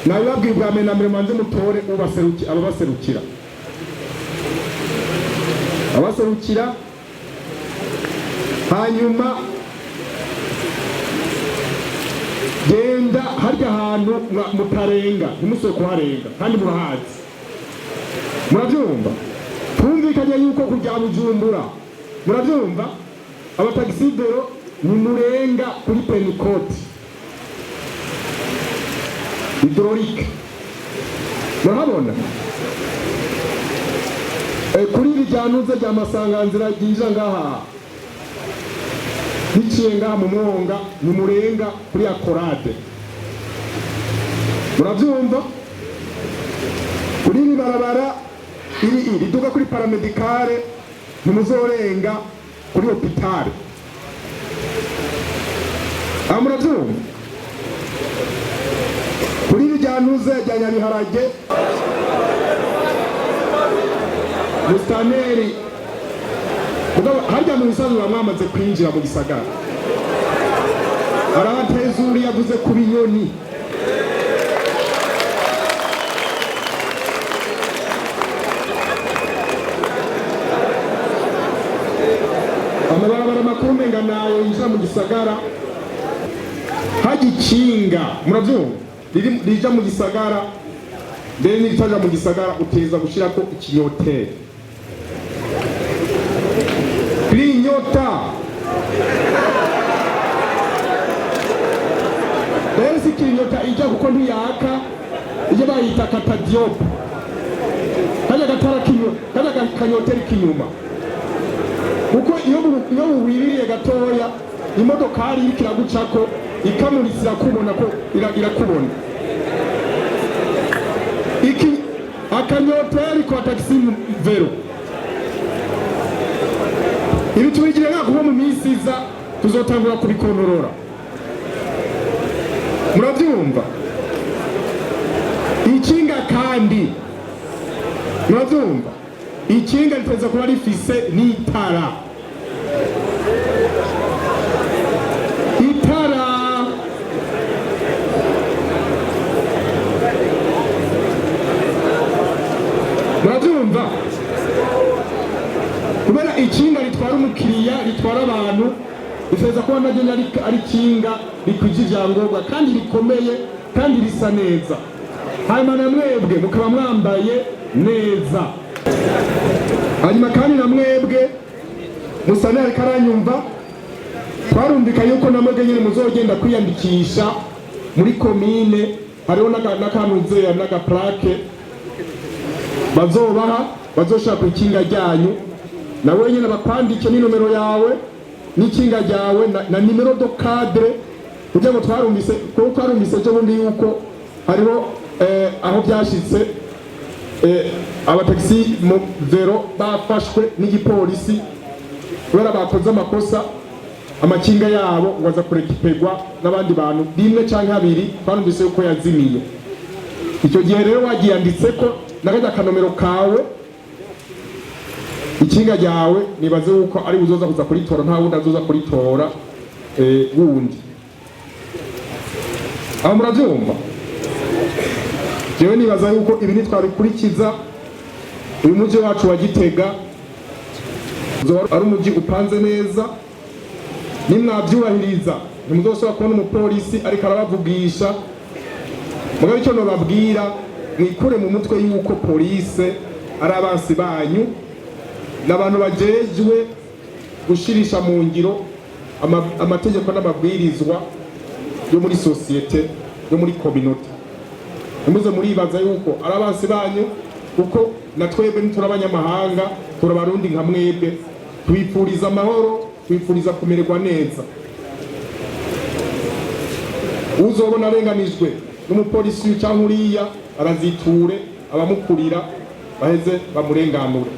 nawe babwirwa amena mbere manze mutore ababaserukira hanyuma genda harya ahantu mutarenga ntimusore kuharenga kandi murahazi murabyumva twumvikanye yuko kujya Bujumbura murabyumva abatagisidero ni murenga kuri Pentecote hydraulique murahabona kuri bijyanuze rya masanganzira ryinjira ngaha biciye ngaha mu mwonga ni murenga kuri akorade murabyumva kuri barabara iri duga kuri paramedicale ntimuzorenga kuri hopitale murabyumva kuri bijyanuze rya Nyabiharage Mustaneri harya mu bisanzwe bamwamaze kwinjira mu gisagara arabatezuri yavuze ku binyoni amabarabara makuru menga nayo yinjira mu gisagara hagikinga murabyumva rija mu gisagara mbere n'iritaja mu gisagara uteza gushirako ikinyoteri Nyota Besi kinyota ija kuko ntiyaka ije bayita katadiop kaja gatara kinyo kaja kanyoteri kinyuma kuko iyo buwiririye gatoya imodokari ikiragucako ikamurisira kubona ko irakubona iki akanyoteri kwa taxi vero ibi tubigire kuba mu minsi iza tuzotangura kubikontorora murabyumva ikinga kandi murabyumva ikinga riteza kuba rifise n'itara murabyumva kubera ikinga ritwara umukiriya ritwara abantu rifeza kuba nagenda ari kinga rikwije ibyangombwa kandi rikomeye kandi risa neza hanyuma na mwebwe mukaba mwambaye neza hanyuma kandi na mwebwe Musaneri karanyumva twarumvika yuko namwe nyine muzogenda kwiyandikisha muri komine hariho n'akantuzeya n'agaplaque bazobaha bazoshaka ikinga ryanyu nawe nyine bakwandike n'inomero yawe n'ikinga ryawe na nimero do cadre kugira ngo twarumvise cyo bundi yuko hariho aho byashitse abataxi mu zero bafashwe n'igipolisi kubera bakoze amakosa amakinga yabo waza kurekipegwa n'abandi bantu bimwe canke habiri twarumvise yuko yazimiye icyo gihe rero wagiyanditse ko nagaja kanomero kawe ikinga ryawe nibaze uko ari uzoza kuza kuritora nta wundi azoza kuritora wundi aho murabyumva jewe nibaza yuko ibi nitwabikurikiza uyu mujyi wacu wa Gitega ari umujyi upanze neza nimwabyubahiriza ntimuzosubira kubona umupolisi ariko arabavugisha mugabe icyo nobabwira mwikure mu mutwe yuko polise ari abansi banyu n'abantu bajejwe gushirisha mu ngiro amategeko n'amabwirizwa yo muri societe yo muri community muze muribaza yuko ari abansi banyu kuko natwebwe nturabanyamahanga turabarundi nka mwebwe twipfuriza amahoro twipfuriza kumererwa neza uzobona arenganijwe n'umupolisi cyangwa uriya araziture abamukurira baheze bamurenganure